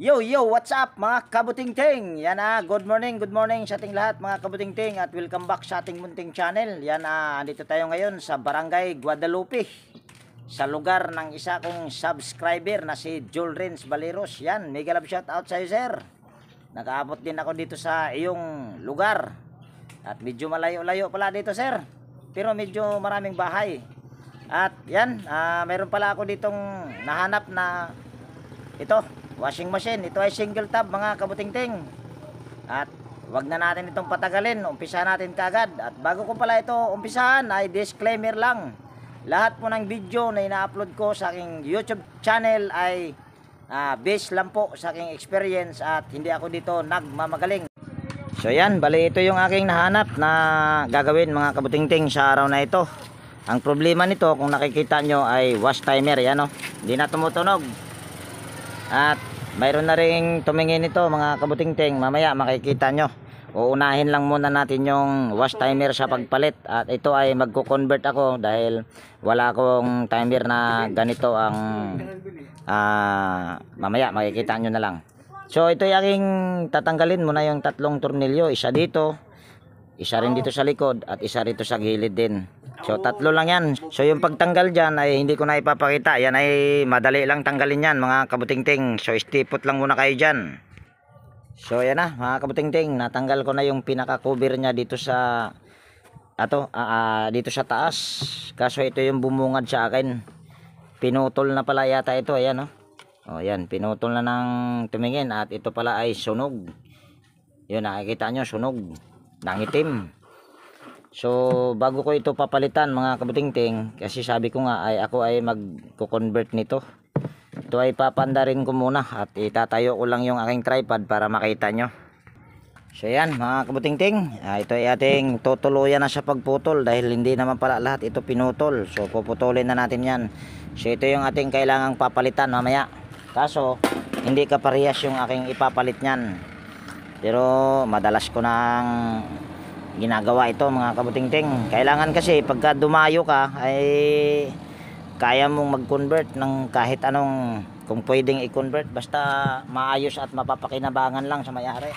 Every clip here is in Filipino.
Yo, yo, what's up mga kabutingting? Yan good morning sa ating lahat mga kabutingting at welcome back sa ating munting channel. Yan andito tayo ngayon sa Barangay Guadalupe, sa lugar ng isa kong subscriber na si Joel Renz Baleros. Yan, mega love shout out sa iyo, sir. Nakaabot din ako dito sa iyong lugar. At medyo malayo-layo pala dito, sir. Pero medyo maraming bahay. At yan, mayroon pala ako ditong nahanap na ito, washing machine. Ito ay single tab mga kabutingting. At wag na natin itong patagalin. Umpisa natin kagad. At bago ko pala ito umpisahan ay disclaimer lang. Lahat po ng video na ina-upload ko sa aking YouTube channel ay based lang po sa aking experience at hindi ako dito nagmamagaling. So yan, bali ito yung aking nahanap na gagawin mga kabutingting sa araw na ito. Ang problema nito kung nakikita nyo ay wash timer. Yan o, hindi na tumutunog. At mayroon na ring tumingin ito mga kabutingting. Mamaya makikita nyo. Uunahin lang muna natin yung wash timer sa pagpalit. At ito ay magko-convert ako dahil wala akong timer na ganito ang mamaya makikita nyo na lang. So ito yung aking tatanggalin muna yung tatlong tornilyo. Isa dito, isa rin dito sa likod at isa rito sa gilid din. So tatlo lang yan. So yung pagtanggal dyan ay hindi ko na ipapakita. Yan ay madali lang tanggalin yan mga kabutingting. So stipot lang muna kayo dyan. So yan na mga kabutingting. Natanggal ko na yung pinaka cover nya dito sa dito sa taas. Kaso ito yung bumungad sa akin. Pinutol na pala yata ito. Ayan o. Yan, pinutol na ng tumingin. At ito pala ay sunog. Yun, nakikita nyo, sunog. Nangitim. So bago ko ito papalitan mga kabutingting, kasi sabi ko nga ay ako ay magko-convert nito. Ito ay papandarin ko muna at itatayo ko lang yung aking tripod para makita nyo. So yan mga kabutingting, ito ay ating tutuluyan na sa pagputol dahil hindi naman pala lahat ito pinutol. So puputulin na natin yan. So ito yung ating kailangang papalitan mamaya. Kaso hindi kaparehas yung aking ipapalit nyan. Pero madalas ko nang ginagawa ito mga kabutingting. Kailangan kasi pagka dumayo ka ay kaya mong mag-convert ng kahit anong, kung pwedeng i-convert basta maayos at mapapakinabangan lang sa may-ari.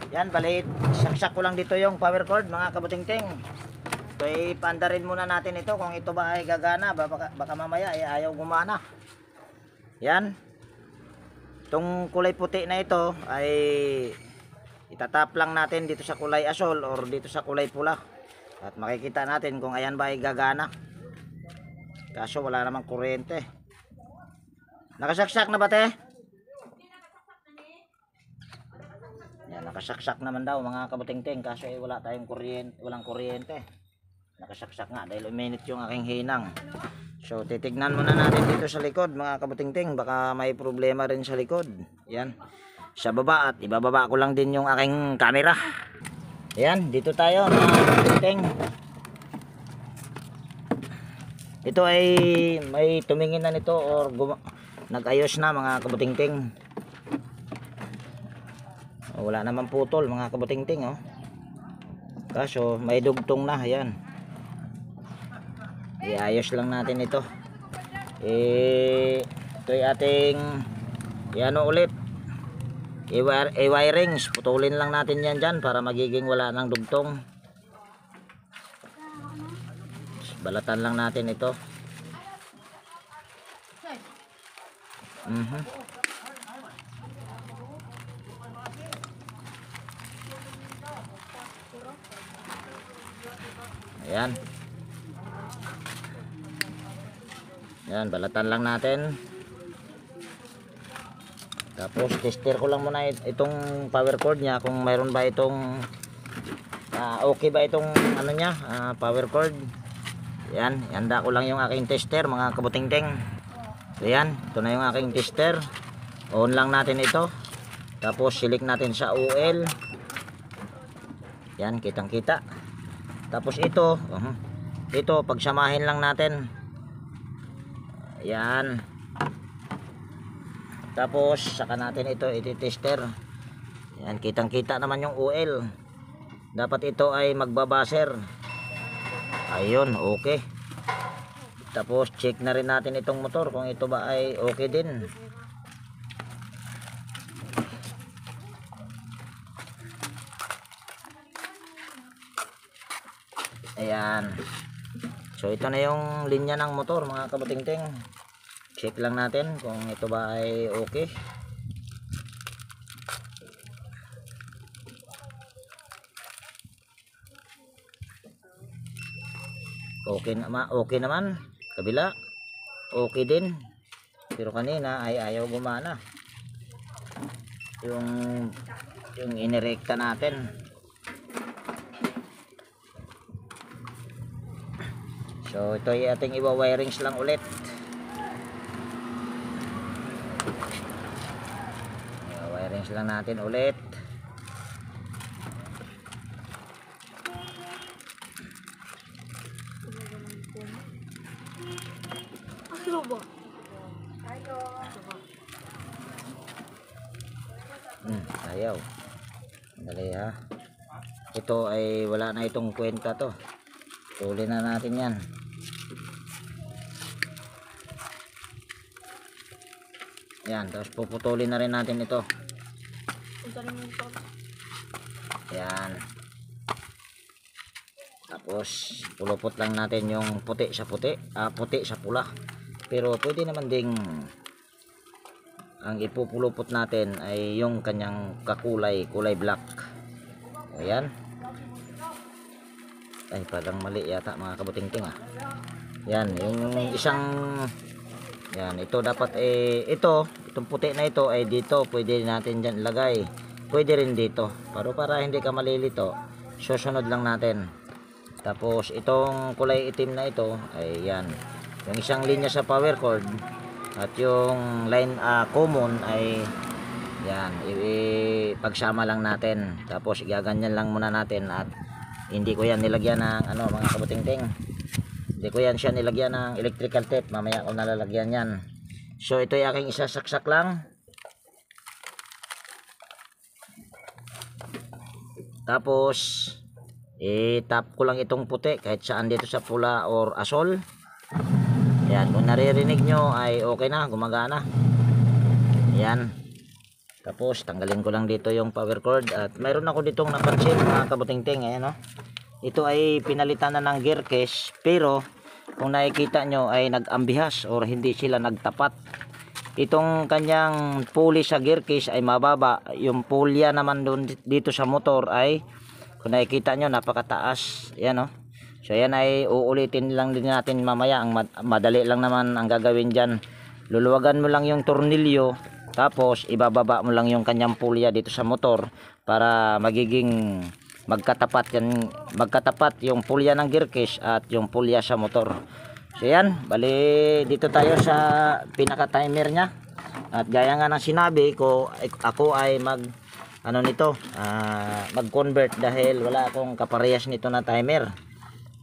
Yan, balit saksak ko lang dito yung power cord mga kabutingting. So ipandarin muna natin ito kung ito ba ay gagana. Baka mamaya ay ayaw gumana. Yan, itong kulay puti na ito ay itatap lang natin dito sa kulay asol or dito sa kulay pula. At makikita natin kung ayan ba ay gagana. Kaso wala namang kuryente. Nakasaksak na ba te? Yan, nakasaksak naman daw mga kabutingting. Kaso wala tayong kuryente, walang kuryente. Nakasaksak nga dahil uminit yung aking hinang. So titignan muna natin dito sa likod mga kabutingting. Baka may problema rin sa likod. Yan, sa baba at ibababa ko lang din yung aking camera. Ayan, dito tayo mga kabutingting. Ito ay may tumingin na nito or nag-ayos na mga kabutingting. Wala naman putol mga kabutingting kaso may dugtong na. Ayan, iayos lang natin ito. Ito ay ating ulit i-wirings. Putulin lang natin yan dyan para magiging wala ng dugtong. Balatan lang natin ito. Ayan. Yan, balatan lang natin. Tapos tester ko lang muna itong power cord nya kung mayroon ba itong okay ba itong power cord. Yan, ihanda ko lang yung aking tester mga kabutingting. Ayan, ito na yung aking tester. On lang natin ito. Tapos silik natin sa OL. Yan, kitang kita. Tapos ito pagsamahin lang natin. Ayan. Tapos saka natin ito iti-tester. Yan, kitang kita naman yung OL. Dapat ito ay magbabaser. Ayun, okay. Tapos check na rin natin itong motor kung ito ba ay okay din. Ayan. So ito na yung linya ng motor mga kabutingting. Check lang natin kung ito ba ay okay. Okay naman. Kabila okay din, pero kanina ay ayaw gumana yung inirekta natin. So ito ay ating iwa-wirings lang ulit. Iwa-wirings lang natin ulit. Ayaw. Dali ha. Ito ay wala na itong kwenta to. Tuloy na natin yan. Yan, tapos puputulin na rin natin ito. Yan. Tapos pulupot lang natin yung puti sa puti, puti sa pula. Pero pwede naman ding ang ipupulupot natin ay yung kanyang kulay black. Ayan. Ay parang mali yata mga kabutingting Yan, yung isang yan, ito dapat itong puti na ito ay dito pwede natin dyan ilagay. Pwede rin dito. Pero para hindi ka malilito, susunod lang natin. Tapos itong kulay itim na ito ay yan. Yung isang linya sa power cord at yung line common ay yan, pagsama lang natin. Tapos igaganyan lang muna natin at hindi ko yan nilagyan ng mga kabutingting. Hindi ko yan siya nilagyan ng electrical tape. Mamaya ko nalalagyan yan. So ito yung aking isasaksak lang. Tapos i-tap ko lang itong puti kahit saan dito sa pula or asol. Yan, kung naririnig nyo ay okay na, gumagana. Yan. Tapos tanggalin ko lang dito yung power cord. At mayroon ako ditong napansin mga kabutingting. Ayan ito ay pinalitan na ng gear case, pero kung nakikita nyo ay nag-ambihas or hindi sila nagtapat. Itong kanyang pulley sa gear case ay mababa. Yung pulya naman doon dito sa motor ay kung nakikita nyo napakataas. Ayan So yan ay uulitin lang din natin mamaya. Ang madali lang naman ang gagawin dyan. Luluwagan mo lang yung tornilyo. Tapos ibababa mo lang yung kanyang pulya dito sa motor para magiging magkatapat yung pulya ng gear case at yung pulya sa motor. So yan, bali dito tayo sa pinaka timer nya. At gaya nga ng sinabi ko, ako ay mag-convert dahil wala akong kaparehas nito na timer.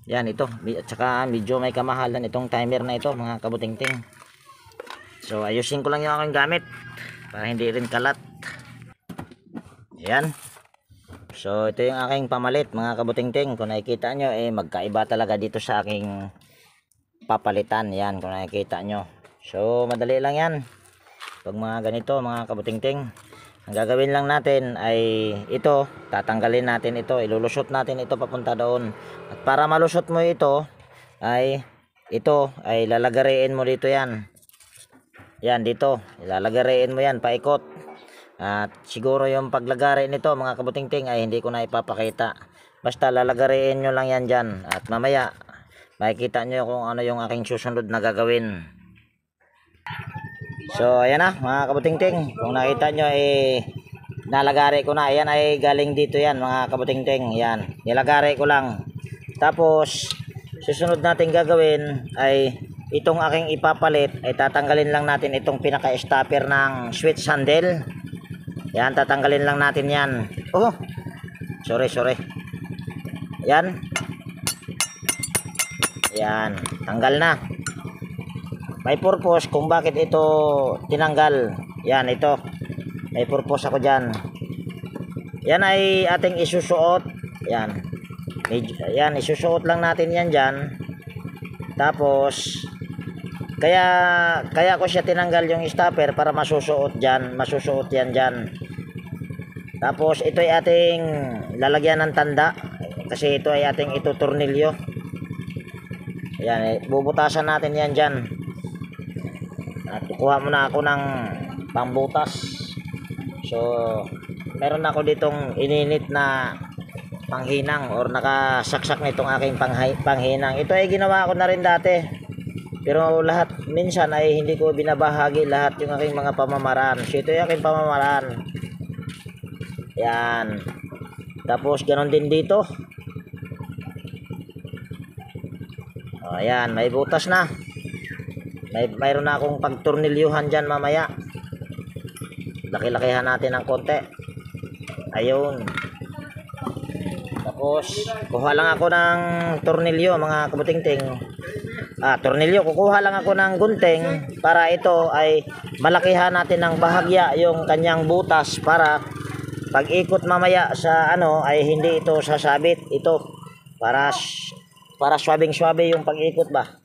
Yan ito, at saka medyo may kamahalan itong timer na ito mga kabutingting. So ayusin ko lang yung aking gamit para hindi rin kalat. Yan. So ito yung aking pamalit mga kabutingting. Kung nakikita nyo magkaiba talaga dito sa aking papalitan. Yan kung nakikita nyo. So madali lang yan. Pag mga ganito mga kabutingting, ang gagawin lang natin ay ito, tatanggalin natin ito, ilulusot natin ito papunta doon. At para malusot mo ito ay lalagariin mo dito yan. Yan dito, ilalagariin mo yan paikot. At siguro yung paglagari nito mga kabutingting ay hindi ko na ipapakita. Basta lalagariin nyo lang yan dyan. At mamaya makikita nyo kung ano yung aking susunod na gagawin. So ayan na mga kabutingting, kung nakita nyo nalagari ko na. Ayan ay galing dito yan mga kabutingting. Yan, nilagari ko lang. Tapos susunod natin gagawin ay itong aking ipapalit ay tatanggalin lang natin itong pinaka stopper ng switch handle. Yan, tatanggalin lang natin yan. Sorry. Yan. Yan, tanggal na. May purpose kung bakit ito tinanggal. Yan, ito. May purpose ako dyan. Yan ay ating isusuot. Yan. Yan, isusuot lang natin yan dyan. Tapos, kaya ko siya tinanggal yung stopper para masusuot dyan. Masusuot yan dyan. Tapos, ito ay ating lalagyan ng tanda. kasi ito ay ating ituturnilyo. Ayan, bubutasan natin yan dyan. At kukuha muna ako ng pambutas. So meron ako ditong ininit na panghinang or nakasaksak nitong aking panghinang. Ito ay ginawa ko na rin dati. Pero lahat minsan ay hindi ko binabahagi lahat yung aking mga pamamaraan. So ito yung aking pamamaraan. Yan. Tapos ganon din dito. O, ayan, may butas na. Mayroon na akong pagtornilyuhan dyan mamaya. Laki-lakihan natin ng konti. Ayun. Tapos kuha lang ako ng tornilyo mga kabutingting. Tornilyo, kukuha lang ako ng gunting para ito ay malakihan natin ng bahagya yung kanyang butas para pag ikot mamaya sa ano ay hindi ito sasabit. Ito para swabing-swabe yung pag-ikot ba.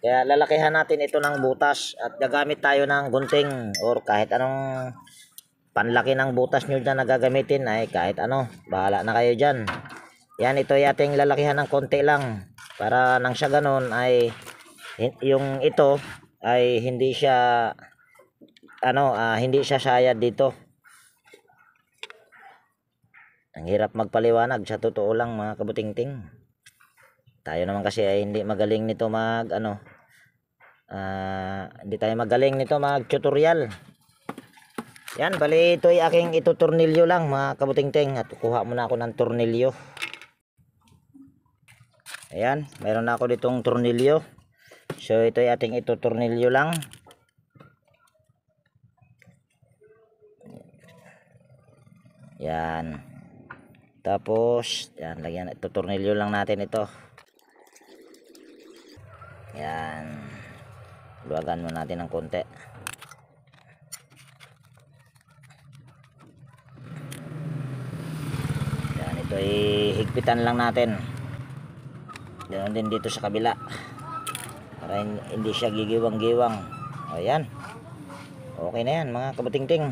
Kaya lalakihan natin ito ng butas at gagamit tayo ng gunting or kahit anong panlaki ng butas nyo na nagagamitin ay kahit ano, bahala na kayo dyan. Yan, ito ay ating lalakihan ng konti lang para nang sa ganon ay yung ito ay hindi siya hindi siya sayad dito. Ang hirap magpaliwanag sa totoo lang mga kabutingting. Tayo naman kasi ay hindi magaling nito hindi tayo magaling nito mag tutorial. Yan, bali ito ay aking ituturnilyo lang mga kabutingting at kuha muna ako ng tornilyo. Ayan, mayroon na ako ditong tornilyo. So ito ay ating ituturnilyo lang. Yan. Tapos, yan, lagyan, ituturnilyo lang natin ito. Yan. Luwagan mo natin ng konti. Yan, ito ay higpitan lang natin. Ganoon din dito sa kabila para hindi siya gigiwang-giwang. Ayan, okay na yan mga kabutingting.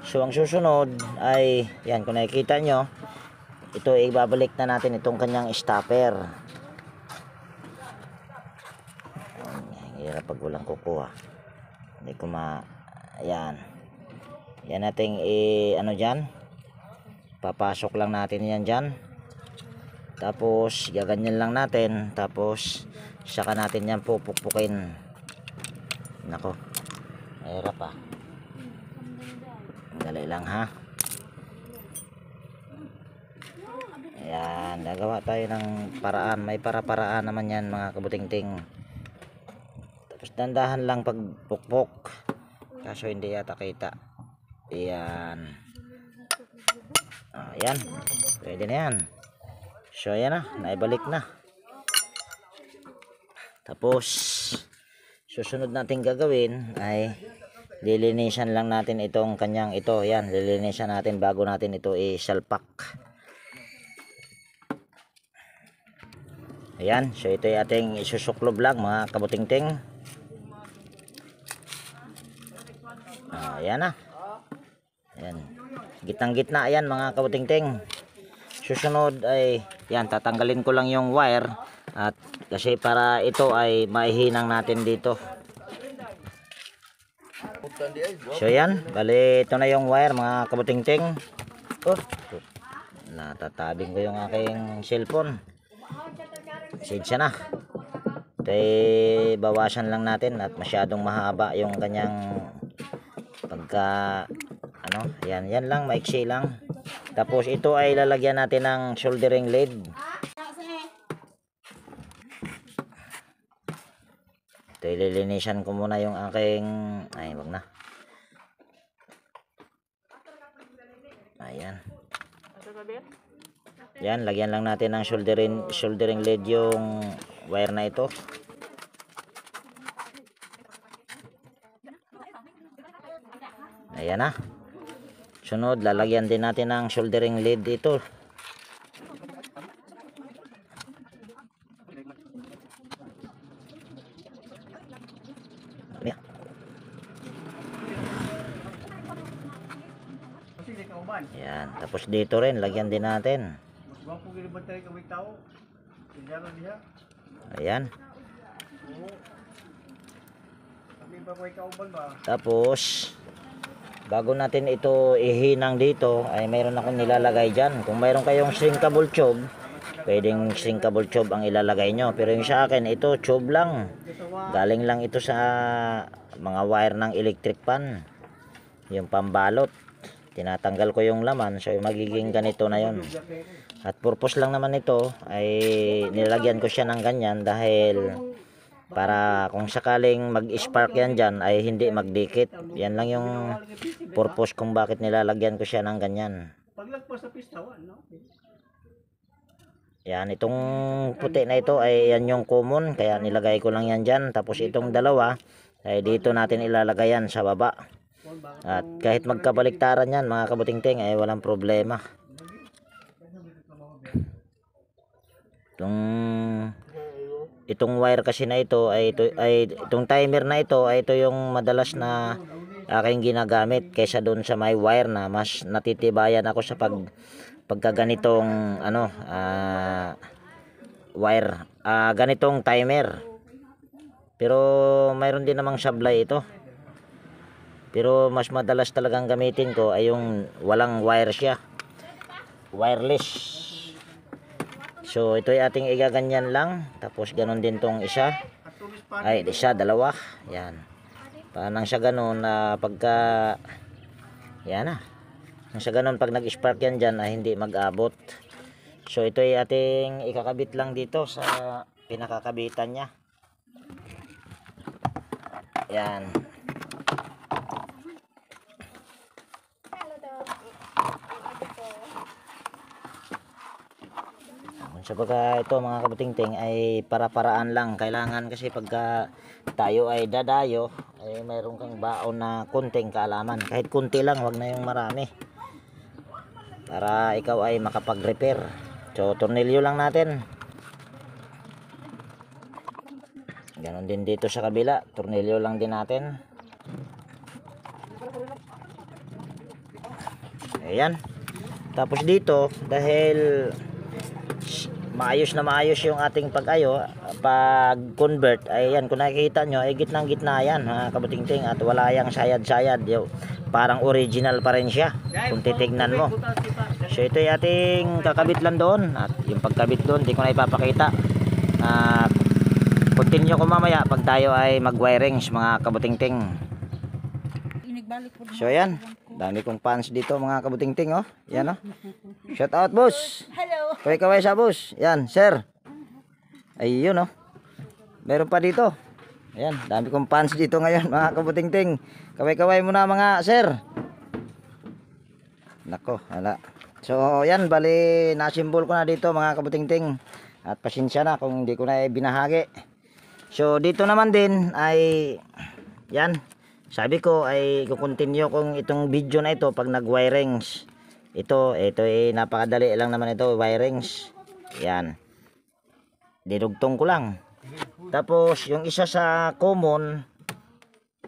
So ang susunod ay yan, kung nakikita nyo, ito ay ibabalik na natin itong kanyang stopper. Hirap pag walang kukuha, hindi ko ayan, yan nating dyan, papasok lang natin yan dyan. Tapos gaganyan lang natin, tapos saka natin yan pupukpukin. Nako, mahirap dali lang ha. Ayan, gagawa tayo ng paraan, may para-paraan naman yan mga kabutingting. Tapos dandahan lang pag pukpok, kaso hindi yata kita. Ayan, ayan, pwede na yan. So ayan na, naibalik na. Tapos susunod natin gagawin ay lilinisan lang natin itong kanyang ito. Yan, lilinisan natin bago natin ito isalpak. Ayan, so ito ay ating isusuklob lang mga kabutingting. Ayan na. Ayan, gitang-gitna ayan mga kabutingting. Susunod ay yan, tatanggalin ko lang yung wire at kasi para ito ay maihinang natin dito. So yan, bali ito na yung wire mga kabutingting. Natatabing ko yung aking cellphone. Pasensya na. Ito ay bawasan lang natin at masyadong mahaba yung kanyang pagka yan lang, maiksi lang. Tapos ito ay lalagyan natin ng soldering lead. Ito ililinisan ko muna yung aking wag na. Ayan. Yan, lagyan lang natin ng soldering lead yung wire na ito. Ayan na. Sunod, lalagyan din natin ng soldering lead ito. Ayan, tapos dito rin lagyan din natin. Ayan. Tapos bago natin ito ihinang dito ay mayroon akong nilalagay dyan. Kung mayroon kayong shrinkable tube, pwedeng shrinkable tube ang ilalagay nyo. Pero yung sa akin, ito tube lang. Galing lang ito sa mga wire ng electric pan. Yung pambalot. Tinatanggal ko yung laman. So magiging ganito na yon. At purpose lang naman ito ay nilagyan ko siya ng ganyan dahil para kung sakaling mag-spark yan dyan ay hindi magdikit. Yan lang yung purpose kung bakit nilalagyan ko siya ng ganyan. Yan, itong puti na ito ay yan yung common, kaya nilagay ko lang yan dyan. Tapos itong dalawa ay dito natin ilalagay yan sa baba. At kahit magkabaliktaran yan mga kabutingting ay walang problema. Itong wire kasi na ito ay itong timer na ito ay ito yung madalas na aking ginagamit kaysa doon sa may wire na mas natitibayan ako sa pagkaganitong wire, ganitong timer. Pero mayroon din namang sablay ito. Pero mas madalas talagang gamitin ko ay yung walang wire siya. Wireless. So ito ay ating igaganyan lang. Tapos ganun din tong isa. Ay isa, dalawa. Yan. Parang siya ganun na pagka yan na. Nang siya ganun pag nag-spark yan dyan ay hindi mag-abot. So ito ay ating ikakabit lang dito sa pinakakabitan niya. Yan. Sa pagka ito mga kabutingting ay para-paraan lang. Kailangan kasi pagka tayo ay dadayo ay mayroon kang baon na kunting kaalaman. Kahit kunti lang, wag na yung marami. Para ikaw ay makapag-repair. So tornilyo lang natin. Ganon din dito sa kabila. Tornilyo lang din natin. Ayan. Tapos dito dahil maayos na maayos yung ating pag-convert ay yan, kung nakikita nyo ay gitnang gitna yan mga kabutingting at wala yang sayad-sayad, parang original pa rin siya kung titignan mo. So ito yung ating kakabit lang doon at yung pagkabit doon di ko na ipapakita. Continue ko mamaya pag tayo ay mag-wirings mga kabutingting. So ayan, dami kong fans dito mga kabutingting, oh. Yan, oh. Shout out boss. Hello. Kaway-kaway sa boss. Yan, sir. Ayun, oh. Meron pa dito. Ayan, dami kong fans dito ngayon mga kabutingting. Kaway-kaway muna mga sir. Nako, wala. So yan, bali nasimbol ko na dito mga kabutingting. At pasensya na kung hindi ko na binahagi. So dito naman din ay yan. Sabi ko ay kukontinue kong itong video na ito pag nag-wirings. Ito ay napakadali lang naman ito, wirings. Yan. Dinugtong ko lang. Tapos yung isa sa common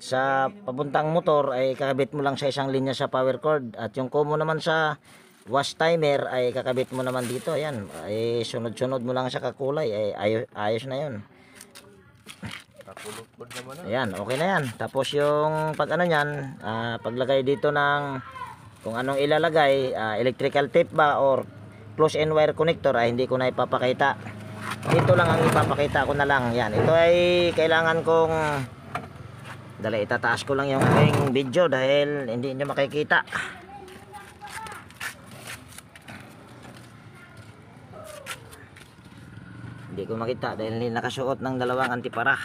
sa papuntang motor ay kakabit mo lang sa isang linya sa power cord. At yung common naman sa wash timer ay kakabit mo naman dito. Ayan. Ay sunod-sunod mo lang sa kakulay. Ay ayos na yun. Ayan, okay na yan. Tapos yung pag ano nyan, paglagay dito ng kung anong ilalagay, electrical tape ba or close end wire connector ay hindi ko na ipapakita. Dito lang ang ipapakita ko na lang. Yan, ito ay kailangan kong dali, itataas ko lang yung aking video dahil hindi nyo makikita. Hindi ko makita dahil hindi nakasuot ng dalawang antipara.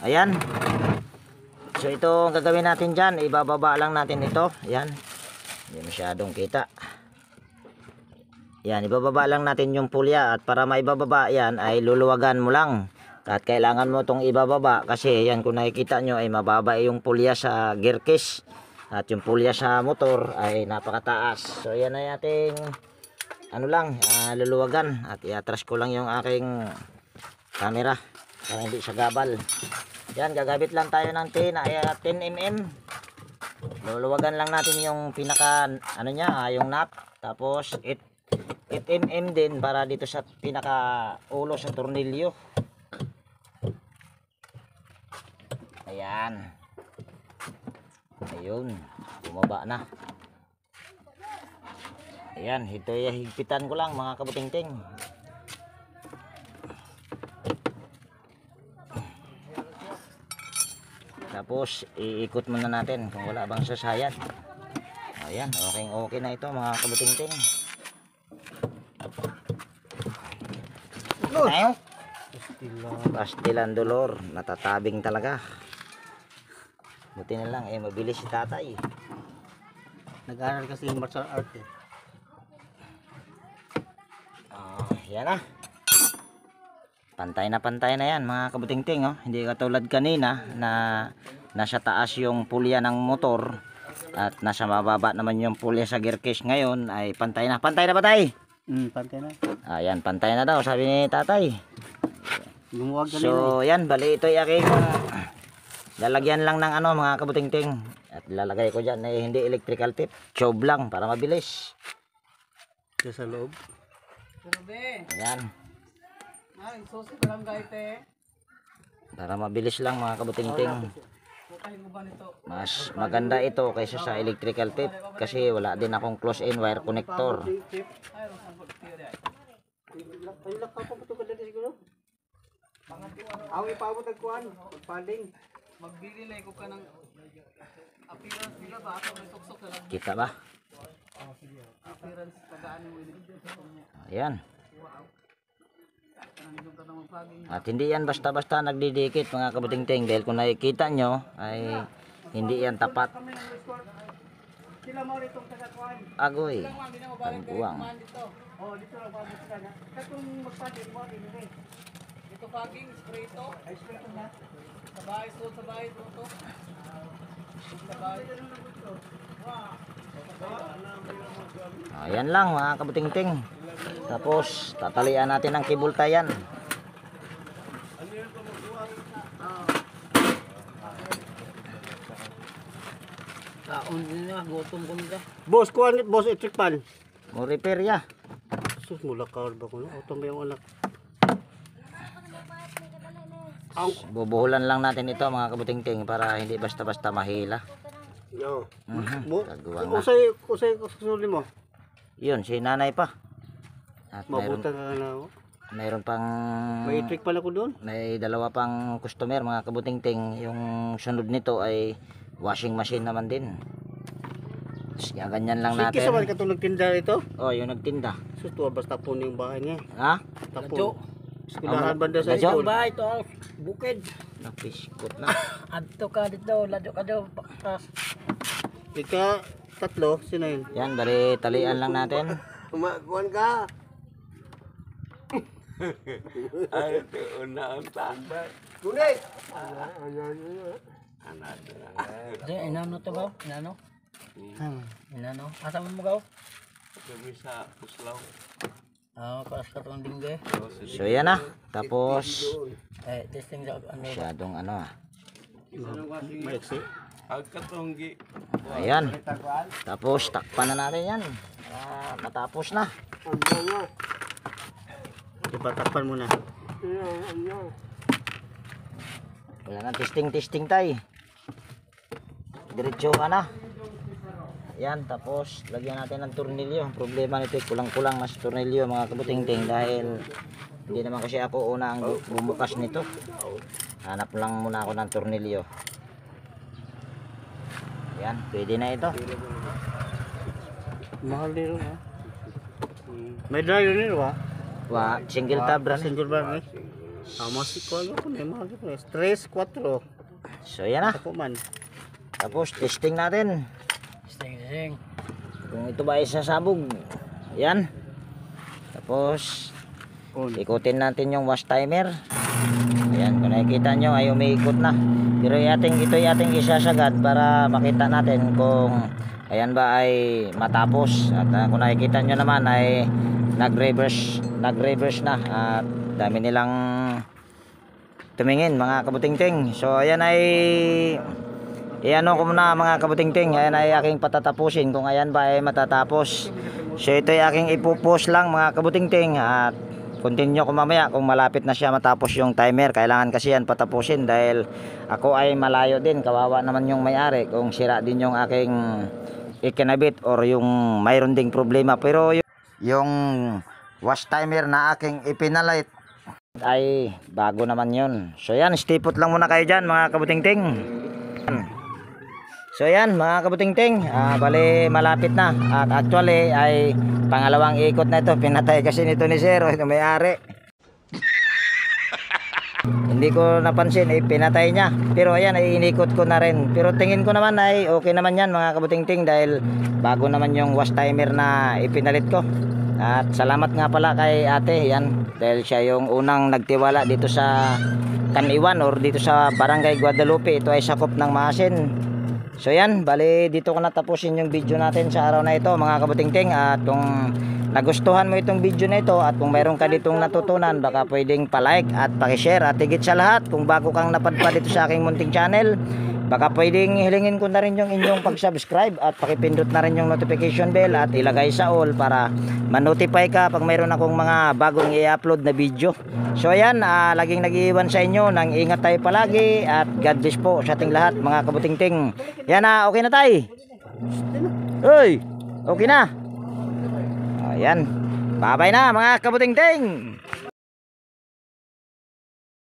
Ayan. So ito ang gagawin natin dyan. Ibababa lang natin ito. Ayan. Hindi masyadong kita. Ayan. Ibababa lang natin yung pulya. At para maibababa yan ay luluwagan mo lang. At kailangan mo itong ibababa. Kasi yan kung nakikita nyo ay mababa yung pulya sa gear case. At yung pulya sa motor ay napakataas. So yan ay ating ano lang, luluwagan. At iatras ko lang yung aking camera para hindi siya gabal. Yan, gagabit lang tayo ng 10 mm. Luluwagan lang natin yung pinaka ano niya, yung nut. Tapos 8mm din para dito sa pinaka ulo sa tornilyo. Ayan. Ayun, bumaba na. Ayan, ito ay higpitan ko lang mga kabutingting. Tapos iikot muna natin kung wala bang sasayad. Ayan, okay na ito mga kabutingting. Ayaw. Pastilan dolor, natatabing talaga. Buti na lang mabilis si tatay. Nag-aaral kasi yung martial art eh. Yan na. Pantay na yan mga kabutingting. Oh. Hindi katulad kanina na nasa taas yung pulya ng motor at nasa mababa naman yung pulya sa gear case. Ngayon ay pantay na. Pantay na ba tayo? Pantay na. Ayan, pantay na daw sabi ni tatay. Lumuwag kanina. So yan, bali ito ay aking lalagyan lang ng ano mga kabutingting. At lalagay ko dyan ay hindi electrical tip. Tube lang para mabilis. Ito sa loob. Ayan. Para mabilis lang mga kabutingting. Mas maganda ito kaysa sa electrical tape kasi wala din akong close-in wire connector. Kita ba? Ayan. At hindi yan basta-basta nagdidikit mga kabutingting dahil kung nakikita nyo ay hindi yan tapat. Agoy, pagbuwang. Ito paging spray ito. Sa bahay ito. Ayan lang mga kabutingting. Tapos tatalian natin ang kibultayan. Kaon din na, gutom ko nito. Boss, kuhan boss electric pan. Mo repair ya. Sus, mula ka ba ko? Auto ba yung anak? Bubuhulan lang natin ito mga kabutingting para hindi basta-basta mahila. Yo. Kagawang na. Kusay susuli mo. Yun, si nanay pa. At Mabuta ka na ako. mayroon pang May electric pala ko doon. may dalawa pang customer mga kabutingting. Yung sunod nito ay washing machine naman din. Kaya ganyan lang Sige sa natin. ka itong nagtinda ito. Oh, yung nagtinda. Sus, tuwa basta po yung bahay niya. Ha? Tapon. Eskwelahan banda sa Radyo? school. Bahay ito, bukid. Napiskot na. Adto ka dito, lado ka daw. Ika, tatlo, sino yun? Yan, bali talian lang natin. Kumakuan ka. Ay, ito una ang tanda. Kunit! Inano to ba? Inano? Asa mo gaw? Kami sa Puslaw. Pas katong dingge. So yan na. Tapos Testing sa ano. masyadong ano ah. Maiksi. Agkatonggi. Ayan. Tapos takpan na natin yan. Matapos na. Diba, takpan mo na. Wala na testing tayo. Diretso ka na. Yan, tapos lagyan natin ng tornilyo. Ang problema nito kulang-kulang na sa tornilyo mga kabutingting dahil hindi naman kasi ako una ang bumukas nito. Hanap lang muna ako ng tornilyo. Yan, pwede na ito. Mahal nito ha. May dryer nito ha. Wa, single tab ran. Single bar eh. Masih ko ano ko na mahal ko. 3, 4. So yan na. Ako man. Tapos testing natin. Testing. Kung ito ba ay sasabog. Yan. Tapos ikutin natin yung wash timer. Ayan, kung nakikita nyo ay umiikot na. Pero ito ating isasagad para makita natin kung ayan ba ay matapos. At kung nakikita nyo naman ay nag-reverse na. At dami nilang tumingin mga kabutingting. So ayan ay iano ko muna mga kabutingting. Ayan ay aking patatapusin kung ayan ba ay matatapos. So ito ay aking ipupost lang mga kabutingting at continue ko mamaya kung malapit na siya matapos yung timer. Kailangan kasi yan patapusin dahil ako ay malayo din. Kawawa naman yung may-ari kung sira din yung aking ikinabit or yung mayroon ding problema. Pero yung wash timer na aking ipinalit ay bago naman yun. So yan, stay put lang muna kayo dyan mga kabutingting. So yan mga kabutingting, bali malapit na. At actually ay pangalawang ikot na ito. Pinatay kasi nito ni Zero, ito may-ari. Hindi ko napansin, pinatay niya. Pero ayan, ay inikot ko na rin. Pero tingin ko naman ay okay naman yan mga kabutingting dahil bago naman yung wash timer na ipinalit ko. At salamat nga pala kay ate, yan. Dahil siya yung unang nagtiwala dito sa Kaniwan or dito sa Barangay Guadalupe. Ito ay sakop ng Maasin. So yan, bali dito ko natapusin yung video natin sa araw na ito mga kabutingting. At kung nagustuhan mo itong video na ito at kung mayroon ka ditong natutunan, baka pwedeng palike at pakishare. At higit sa lahat, kung bago kang napadpad dito sa aking munting channel, baka pwedeng hilingin ko na rin yung inyong pag-subscribe at pakipindot na rin yung notification bell at ilagay sa all para ma-notify ka pag mayroon akong mga bagong i-upload na video. So ayan, laging nag-iwan sa inyo ng ingat tayo palagi at God bless po sa ating lahat mga kabutingting. Yan okay na tayo. Uy, okay na. Ayan, bye-bye na mga kabutingting.